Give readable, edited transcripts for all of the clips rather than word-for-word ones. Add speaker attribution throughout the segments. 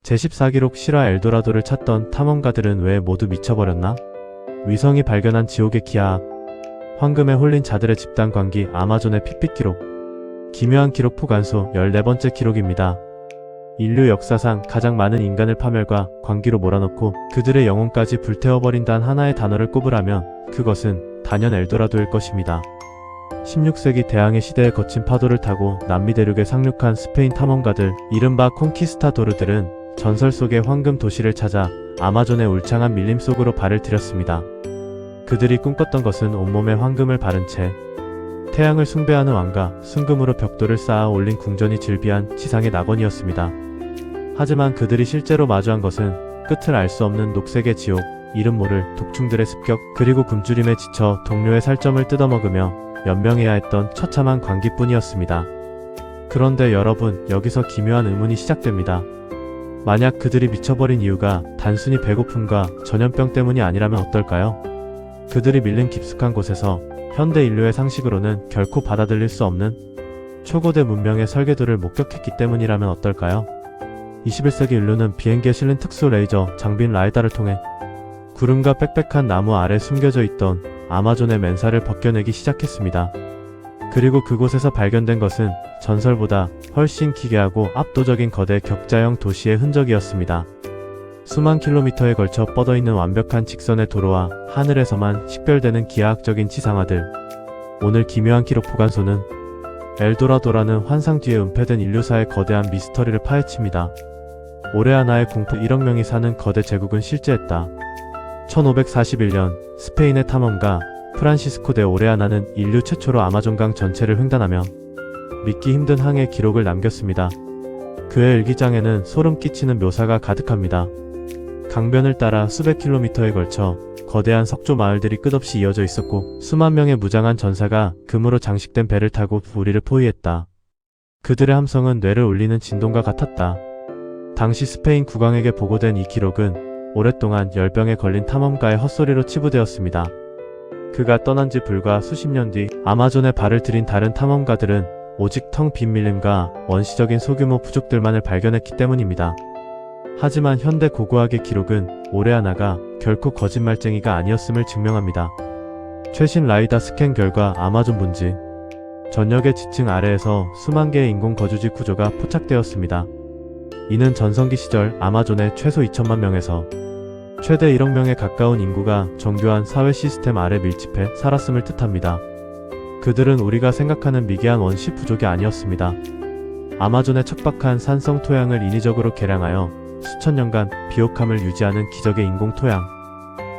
Speaker 1: 제14기록 실화 엘도라도를 찾던 탐험가들은 왜 모두 미쳐버렸나? 위성이 발견한 지옥의 기하학, 황금에 홀린 자들의 집단 관기, 아마존의 핏빛 기록. 기묘한 기록 포관소 14번째 기록입니다. 인류 역사상 가장 많은 인간을 파멸과 광기로 몰아넣고 그들의 영혼까지 불태워버린 단 하나의 단어를 꼽으라면 그것은 단연 엘도라도일 것입니다. 16세기 대항해 시대에 거친 파도를 타고 남미 대륙에 상륙한 스페인 탐험가들, 이른바 콩키스타도르들은 전설 속의 황금 도시를 찾아 아마존의 울창한 밀림 속으로 발을 들였습니다. 그들이 꿈꿨던 것은 온몸에 황금을 바른 채 태양을 숭배하는 왕과 순금으로 벽돌을 쌓아 올린 궁전이 즐비한 지상의 낙원이었습니다. 하지만 그들이 실제로 마주한 것은 끝을 알 수 없는 녹색의 지옥, 이름 모를 독충들의 습격, 그리고 굶주림에 지쳐 동료의 살점을 뜯어먹으며 연명해야 했던 처참한 광기뿐이었습니다. 그런데 여러분, 여기서 기묘한 의문이 시작됩니다. 만약 그들이 미쳐버린 이유가 단순히 배고픔과 전염병 때문이 아니라면 어떨까요? 그들이 밀림 깊숙한 곳에서 현대 인류의 상식으로는 결코 받아들일 수 없는 초고대 문명의 설계도를 목격했기 때문이라면 어떨까요? 21세기 인류는 비행기에 실린 특수 레이저 장비인 라이다를 통해 구름과 빽빽한 나무 아래 숨겨져 있던 아마존의 맨살을 벗겨내기 시작했습니다. 그리고 그곳에서 발견된 것은 전설보다 훨씬 기괴하고 압도적인 거대 격자형 도시의 흔적이었습니다. 수만 킬로미터에 걸쳐 뻗어있는 완벽한 직선의 도로와 하늘에서만 식별되는 기하학적인 지상화들. 오늘 기묘한 기록 보관소는 엘도라도라는 환상 뒤에 은폐된 인류사의 거대한 미스터리를 파헤칩니다. 오레아나의 공포 1억 명이 사는 거대 제국은 실제했다. 1541년 스페인의 탐험가 프란시스코 데 오레아나는 인류 최초로 아마존강 전체를 횡단하며 믿기 힘든 항해 기록을 남겼습니다. 그의 일기장에는 소름 끼치는 묘사가 가득합니다. 강변을 따라 수백 킬로미터에 걸쳐 거대한 석조 마을들이 끝없이 이어져 있었고 수만 명의 무장한 전사가 금으로 장식된 배를 타고 우리를 포위했다. 그들의 함성은 뇌를 울리는 진동과 같았다. 당시 스페인 국왕에게 보고된 이 기록은 오랫동안 열병에 걸린 탐험가의 헛소리로 치부되었습니다. 그가 떠난 지 불과 수십 년 뒤 아마존에 발을 들인 다른 탐험가들은 오직 텅 빈 밀림과 원시적인 소규모 부족들만을 발견했기 때문입니다. 하지만 현대 고고학의 기록은 오레아나가 결코 거짓말쟁이가 아니었음을 증명합니다. 최신 라이다 스캔 결과 아마존 분지 전역의 지층 아래에서 수만 개의 인공 거주지 구조가 포착되었습니다. 이는 전성기 시절 아마존의 최소 2천만 명에서 최대 1억 명에 가까운 인구가 정교한 사회 시스템 아래 밀집해 살았음을 뜻합니다. 그들은 우리가 생각하는 미개한 원시 부족이 아니었습니다. 아마존의 척박한 산성 토양을 인위적으로 개량하여 수천 년간 비옥함을 유지하는 기적의 인공 토양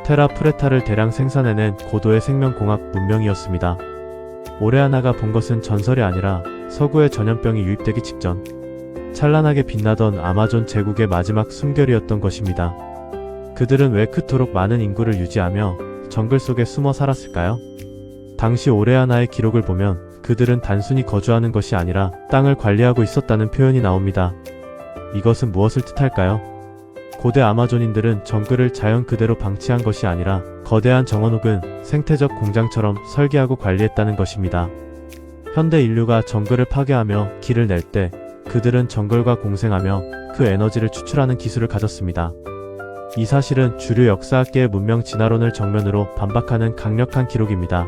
Speaker 1: 테라 프레타를 대량 생산해낸 고도의 생명공학 문명이었습니다. 오레아나가 본 것은 전설이 아니라 서구의 전염병이 유입되기 직전 찬란하게 빛나던 아마존 제국의 마지막 숨결이었던 것입니다. 그들은 왜 그토록 많은 인구를 유지하며 정글 속에 숨어 살았을까요? 당시 오레아나의 기록을 보면 그들은 단순히 거주하는 것이 아니라 땅을 관리하고 있었다는 표현이 나옵니다. 이것은 무엇을 뜻할까요? 고대 아마존인들은 정글을 자연 그대로 방치한 것이 아니라 거대한 정원 혹은 생태적 공장처럼 설계하고 관리했다는 것입니다. 현대 인류가 정글을 파괴하며 길을 낼 때 그들은 정글과 공생하며 그 에너지를 추출하는 기술을 가졌습니다. 이 사실은 주류 역사학계의 문명 진화론을 정면으로 반박하는 강력한 기록입니다.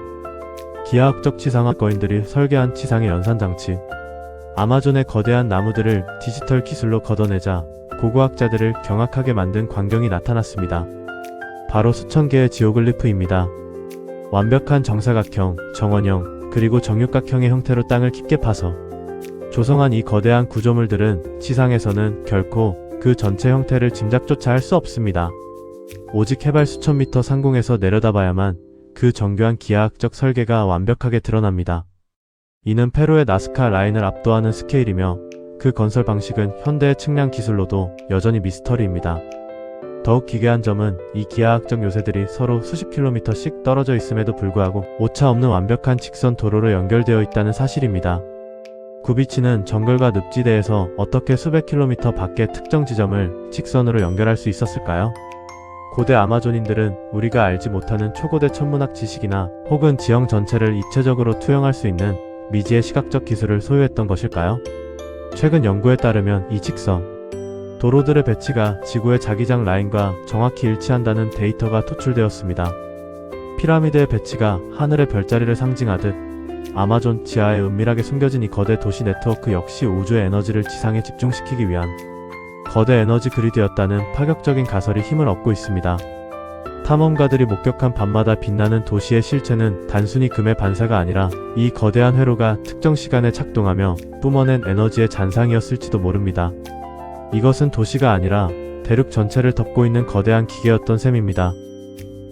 Speaker 1: 기하학적 치상학 거인들이 설계한 치상의 연산장치, 아마존의 거대한 나무들을 디지털 기술로 걷어내자 고고학자들을 경악하게 만든 광경이 나타났습니다. 바로 수천 개의 지오글리프입니다. 완벽한 정사각형, 정원형, 그리고 정육각형의 형태로 땅을 깊게 파서 조성한 이 거대한 구조물들은 지상에서는 결코 그 전체 형태를 짐작조차 할 수 없습니다. 오직 해발 수천 미터 상공에서 내려다봐야만 그 정교한 기하학적 설계가 완벽하게 드러납니다. 이는 페루의 나스카 라인을 압도하는 스케일이며 그 건설 방식은 현대의 측량 기술로도 여전히 미스터리입니다. 더욱 기괴한 점은 이 기하학적 요새들이 서로 수십 킬로미터씩 떨어져 있음에도 불구하고 오차 없는 완벽한 직선 도로로 연결되어 있다는 사실입니다. 구비치는 정글과 늪지대에서 어떻게 수백 킬로미터 밖의 특정 지점을 직선으로 연결할 수 있었을까요? 고대 아마존인들은 우리가 알지 못하는 초고대 천문학 지식이나 혹은 지형 전체를 입체적으로 투영할 수 있는 미지의 시각적 기술을 소유했던 것일까요? 최근 연구에 따르면 이 직선, 도로들의 배치가 지구의 자기장 라인과 정확히 일치한다는 데이터가 도출되었습니다. 피라미드의 배치가 하늘의 별자리를 상징하듯 아마존 지하에 은밀하게 숨겨진 이 거대 도시 네트워크 역시 우주의 에너지를 지상에 집중시키기 위한 거대 에너지 그리드였다는 파격적인 가설이 힘을 얻고 있습니다. 탐험가들이 목격한 밤마다 빛나는 도시의 실체는 단순히 금의 반사가 아니라 이 거대한 회로가 특정 시간에 착동하며 뿜어낸 에너지의 잔상이었을지도 모릅니다. 이것은 도시가 아니라 대륙 전체를 덮고 있는 거대한 기계였던 셈입니다.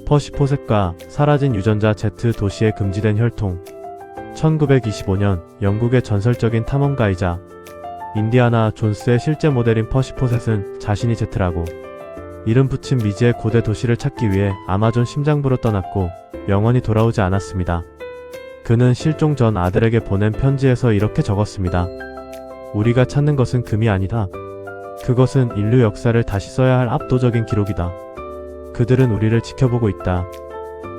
Speaker 1: 퍼시포셋과 사라진 유전자 Z 도시의 금지된 혈통. 1925년 영국의 전설적인 탐험가이자 인디아나 존스의 실제 모델인 퍼시포셋은 자신이 Z라고 이름 붙인 미지의 고대 도시를 찾기 위해 아마존 심장부로 떠났고 영원히 돌아오지 않았습니다. 그는 실종 전 아들에게 보낸 편지에서 이렇게 적었습니다. 우리가 찾는 것은 금이 아니다. 그것은 인류 역사를 다시 써야 할 압도적인 기록이다. 그들은 우리를 지켜보고 있다.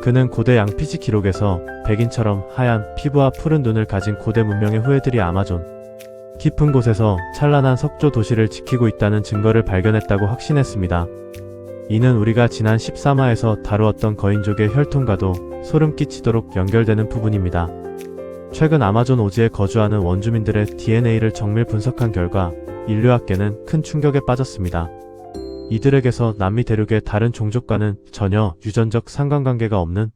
Speaker 1: 그는 고대 양피지 기록에서 백인처럼 하얀 피부와 푸른 눈을 가진 고대 문명의 후예들이 아마존 깊은 곳에서 찬란한 석조 도시를 지키고 있다는 증거를 발견했다고 확신했습니다. 이는 우리가 지난 13화에서 다루었던 거인족의 혈통과도 소름 끼치도록 연결되는 부분입니다. 최근 아마존 오지에 거주하는 원주민들의 DNA를 정밀 분석한 결과 인류학계는 큰 충격에 빠졌습니다. 이들에게서 남미 대륙의 다른 종족과는 전혀 유전적 상관관계가 없는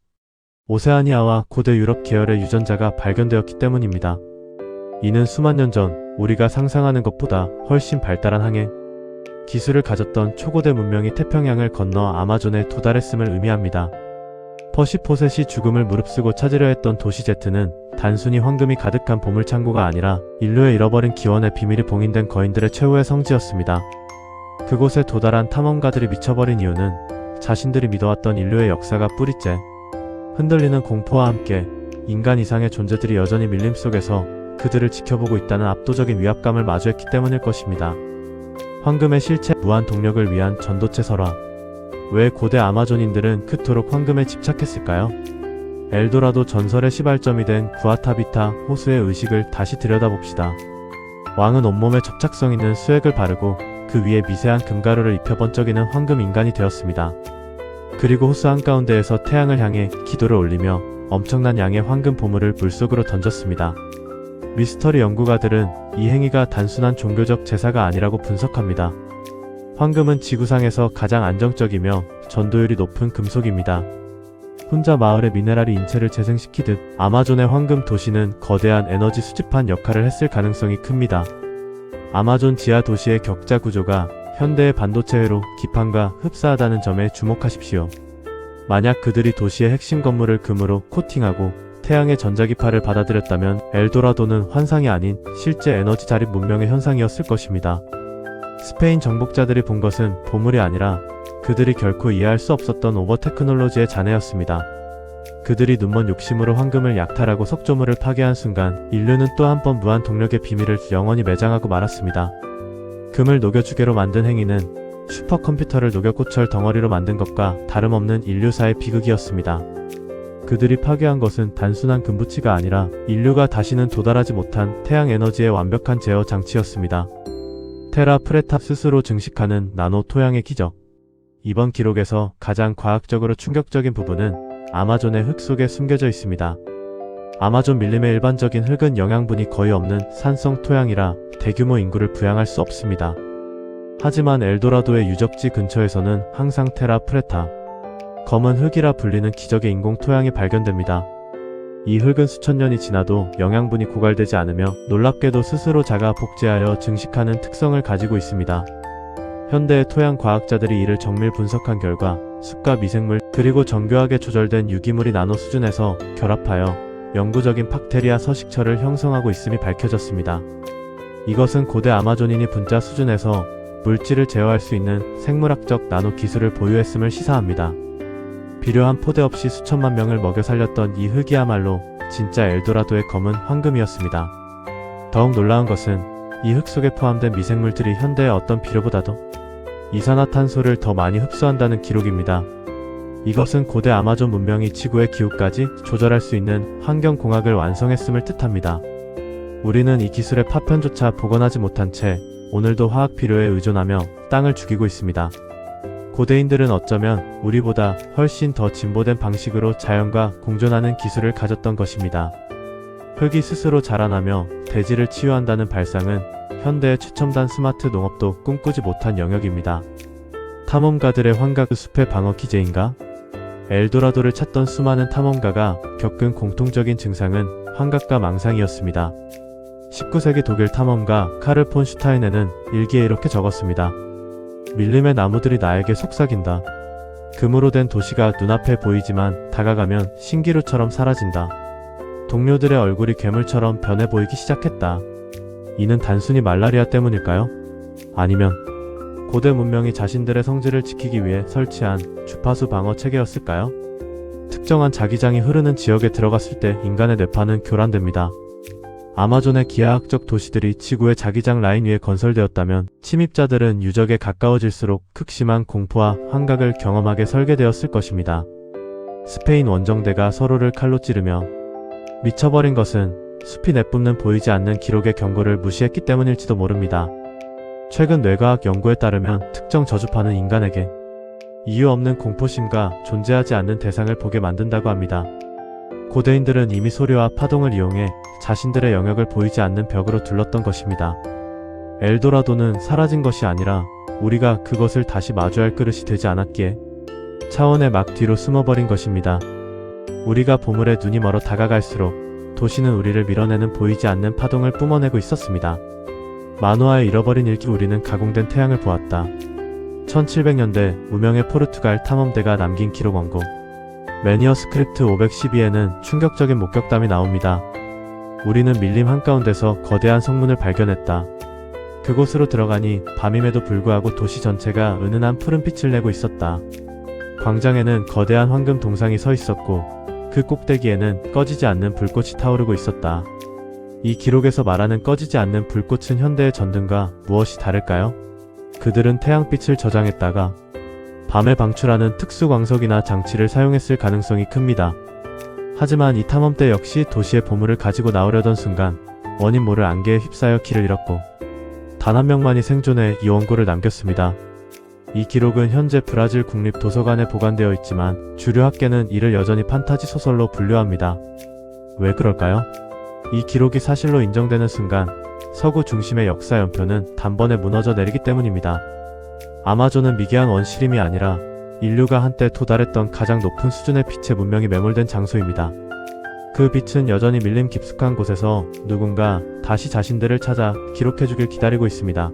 Speaker 1: 오세아니아와 고대 유럽 계열의 유전자가 발견되었기 때문입니다. 이는 수만 년 전 우리가 상상하는 것보다 훨씬 발달한 항해 기술을 가졌던 초고대 문명이 태평양을 건너 아마존에 도달했음을 의미합니다. 퍼시포셋이 죽음을 무릅쓰고 찾으려 했던 도시 Z는 단순히 황금이 가득한 보물창고가 아니라 인류의 잃어버린 기원의 비밀이 봉인된 거인들의 최후의 성지였습니다. 그곳에 도달한 탐험가들이 미쳐버린 이유는 자신들이 믿어왔던 인류의 역사가 뿌리째 흔들리는 공포와 함께 인간 이상의 존재들이 여전히 밀림 속에서 그들을 지켜보고 있다는 압도적인 위압감을 마주했기 때문일 것입니다. 황금의 실체 무한 동력을 위한 전도체 설화. 왜 고대 아마존인들은 그토록 황금에 집착했을까요? 엘도라도 전설의 시발점이 된 구아타비타 호수의 의식을 다시 들여다봅시다. 왕은 온몸에 접착성 있는 수액을 바르고 그 위에 미세한 금가루를 입혀 번쩍이는 황금 인간이 되었습니다. 그리고 호수 한가운데에서 태양을 향해 기도를 올리며 엄청난 양의 황금 보물을 물속으로 던졌습니다. 미스터리 연구가들은 이 행위가 단순한 종교적 제사가 아니라고 분석합니다. 황금은 지구상에서 가장 안정적이며 전도율이 높은 금속입니다. 혼자 마을의 미네랄이 인체를 재생시키듯 아마존의 황금 도시는 거대한 에너지 수집판 역할을 했을 가능성이 큽니다. 아마존 지하 도시의 격자 구조가 현대의 반도체회로 기판과 흡사하다는 점에 주목하십시오. 만약 그들이 도시의 핵심 건물을 금으로 코팅하고 태양의 전자기파를 받아들였다면 엘도라도는 환상이 아닌 실제 에너지 자립 문명의 현상이었을 것입니다. 스페인 정복자들이 본 것은 보물이 아니라 그들이 결코 이해할 수 없었던 오버테크놀로지의 잔해였습니다. 그들이 눈먼 욕심으로 황금을 약탈하고 석조물을 파괴한 순간 인류는 또 한 번 무한 동력의 비밀을 영원히 매장하고 말았습니다. 금을 녹여주개로 만든 행위는 슈퍼컴퓨터를 녹여꽃철 덩어리로 만든 것과 다름없는 인류사의 비극이었습니다. 그들이 파괴한 것은 단순한 금붙이가 아니라 인류가 다시는 도달하지 못한 태양 에너지의 완벽한 제어 장치였습니다. 테라 프레타 스스로 증식하는 나노 토양의 기적. 이번 기록에서 가장 과학적으로 충격적인 부분은 아마존의 흙 속에 숨겨져 있습니다. 아마존 밀림의 일반적인 흙은 영양분이 거의 없는 산성 토양이라 대규모 인구를 부양할 수 없습니다. 하지만 엘도라도의 유적지 근처에서는 항상 테라 프레타, 검은 흙이라 불리는 기적의 인공 토양이 발견됩니다. 이 흙은 수천 년이 지나도 영양분이 고갈되지 않으며 놀랍게도 스스로 자가 복제하여 증식하는 특성을 가지고 있습니다. 현대의 토양 과학자들이 이를 정밀 분석한 결과 숲과 미생물 그리고 정교하게 조절된 유기물이 나노 수준에서 결합하여 영구적인 박테리아 서식처를 형성하고 있음이 밝혀졌습니다. 이것은 고대 아마존인이 분자 수준에서 물질을 제어할 수 있는 생물학적 나노 기술을 보유했음을 시사합니다. 필요한 포대 없이 수천만 명을 먹여 살렸던 이 흙이야말로 진짜 엘도라도의 검은 황금이었습니다. 더욱 놀라운 것은 이 흙 속에 포함된 미생물들이 현대의 어떤 비료보다도 이산화탄소를 더 많이 흡수한다는 기록입니다. 이것은 고대 아마존 문명이 지구의 기후까지 조절할 수 있는 환경공학을 완성했음을 뜻합니다. 우리는 이 기술의 파편조차 복원하지 못한 채 오늘도 화학 필요에 의존하며 땅을 죽이고 있습니다. 고대인들은 어쩌면 우리보다 훨씬 더 진보된 방식으로 자연과 공존하는 기술을 가졌던 것입니다. 흙이 스스로 자라나며 대지를 치유한다는 발상은 현대의 최첨단 스마트 농업도 꿈꾸지 못한 영역입니다. 탐험가들의 환각, 숲의 방어 기제인가? 엘도라도를 찾던 수많은 탐험가가 겪은 공통적인 증상은 환각과 망상이었습니다. 19세기 독일 탐험가 카를 폰 슈타인에는 일기에 이렇게 적었습니다. 밀림의 나무들이 나에게 속삭인다. 금으로 된 도시가 눈앞에 보이지만 다가가면 신기루처럼 사라진다. 동료들의 얼굴이 괴물처럼 변해 보이기 시작했다. 이는 단순히 말라리아 때문일까요? 아니면 고대 문명이 자신들의 성질을 지키기 위해 설치한 주파수 방어 체계였을까요? 특정한 자기장이 흐르는 지역에 들어갔을 때 인간의 뇌파는 교란됩니다. 아마존의 기하학적 도시들이 지구의 자기장 라인 위에 건설되었다면 침입자들은 유적에 가까워질수록 극심한 공포와 환각을 경험하게 설계되었을 것입니다. 스페인 원정대가 서로를 칼로 찌르며 미쳐버린 것은 숲이 내뿜는 보이지 않는 기록의 경고를 무시했기 때문일지도 모릅니다. 최근 뇌과학 연구에 따르면 특정 저주파는 인간에게 이유 없는 공포심과 존재하지 않는 대상을 보게 만든다고 합니다. 고대인들은 이미 소리와 파동을 이용해 자신들의 영역을 보이지 않는 벽으로 둘렀던 것입니다. 엘도라도는 사라진 것이 아니라 우리가 그것을 다시 마주할 그릇이 되지 않았기에 차원의 막 뒤로 숨어버린 것입니다. 우리가 보물에 눈이 멀어 다가갈수록 도시는 우리를 밀어내는 보이지 않는 파동을 뿜어내고 있었습니다. 만화에 잃어버린 일기 우리는 가공된 태양을 보았다. 1700년대 무명의 포르투갈 탐험대가 남긴 기록 원고 매니어스크립트 512에는 충격적인 목격담이 나옵니다. 우리는 밀림 한가운데서 거대한 성문을 발견했다. 그곳으로 들어가니 밤임에도 불구하고 도시 전체가 은은한 푸른빛을 내고 있었다. 광장에는 거대한 황금 동상이 서 있었고 그 꼭대기에는 꺼지지 않는 불꽃이 타오르고 있었다. 이 기록에서 말하는 꺼지지 않는 불꽃은 현대의 전등과 무엇이 다를까요? 그들은 태양빛을 저장했다가 밤에 방출하는 특수광석이나 장치를 사용했을 가능성이 큽니다. 하지만 이 탐험대 역시 도시의 보물을 가지고 나오려던 순간 원인 모를 안개에 휩싸여 길을 잃었고 단 한 명만이 생존해 이 원고를 남겼습니다. 이 기록은 현재 브라질 국립도서관에 보관되어 있지만 주류 학계는 이를 여전히 판타지 소설로 분류합니다. 왜 그럴까요? 이 기록이 사실로 인정되는 순간 서구 중심의 역사 연표는 단번에 무너져 내리기 때문입니다. 아마존은 미개한 원시림이 아니라 인류가 한때 도달했던 가장 높은 수준의 빛의 문명이 매몰된 장소입니다. 그 빛은 여전히 밀림 깊숙한 곳에서 누군가 다시 자신들을 찾아 기록해주길 기다리고 있습니다.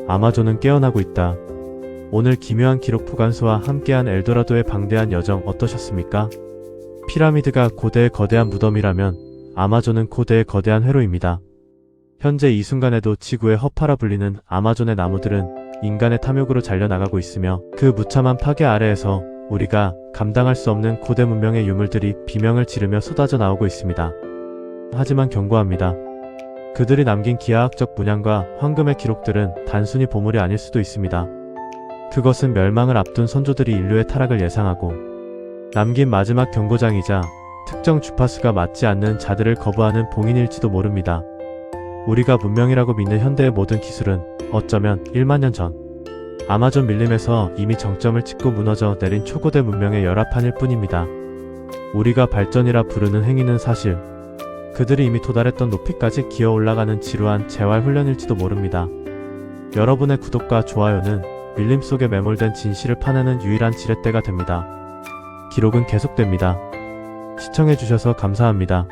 Speaker 1: 아마존은 깨어나고 있다. 오늘 기묘한 기록 포관소와 함께한 엘도라도의 방대한 여정 어떠셨습니까? 피라미드가 고대의 거대한 무덤이라면 아마존은 고대의 거대한 회로입니다. 현재 이 순간에도 지구의 허파라 불리는 아마존의 나무들은 인간의 탐욕으로 잘려나가고 있으며 그 무참한 파괴 아래에서 우리가 감당할 수 없는 고대 문명의 유물들이 비명을 지르며 쏟아져 나오고 있습니다. 하지만 경고합니다. 그들이 남긴 기하학적 문양과 황금의 기록들은 단순히 보물이 아닐 수도 있습니다. 그것은 멸망을 앞둔 선조들이 인류의 타락을 예상하고 남긴 마지막 경고장이자 특정 주파수가 맞지 않는 자들을 거부하는 봉인일지도 모릅니다. 우리가 문명이라고 믿는 현대의 모든 기술은 어쩌면 1만 년 전 아마존 밀림에서 이미 정점을 찍고 무너져 내린 초고대 문명의 열합판일 뿐입니다. 우리가 발전이라 부르는 행위는 사실 그들이 이미 도달했던 높이까지 기어 올라가는 지루한 재활훈련일지도 모릅니다. 여러분의 구독과 좋아요는 밀림 속에 매몰된 진실을 파내는 유일한 지렛대가 됩니다. 기록은 계속됩니다. 시청해주셔서 감사합니다.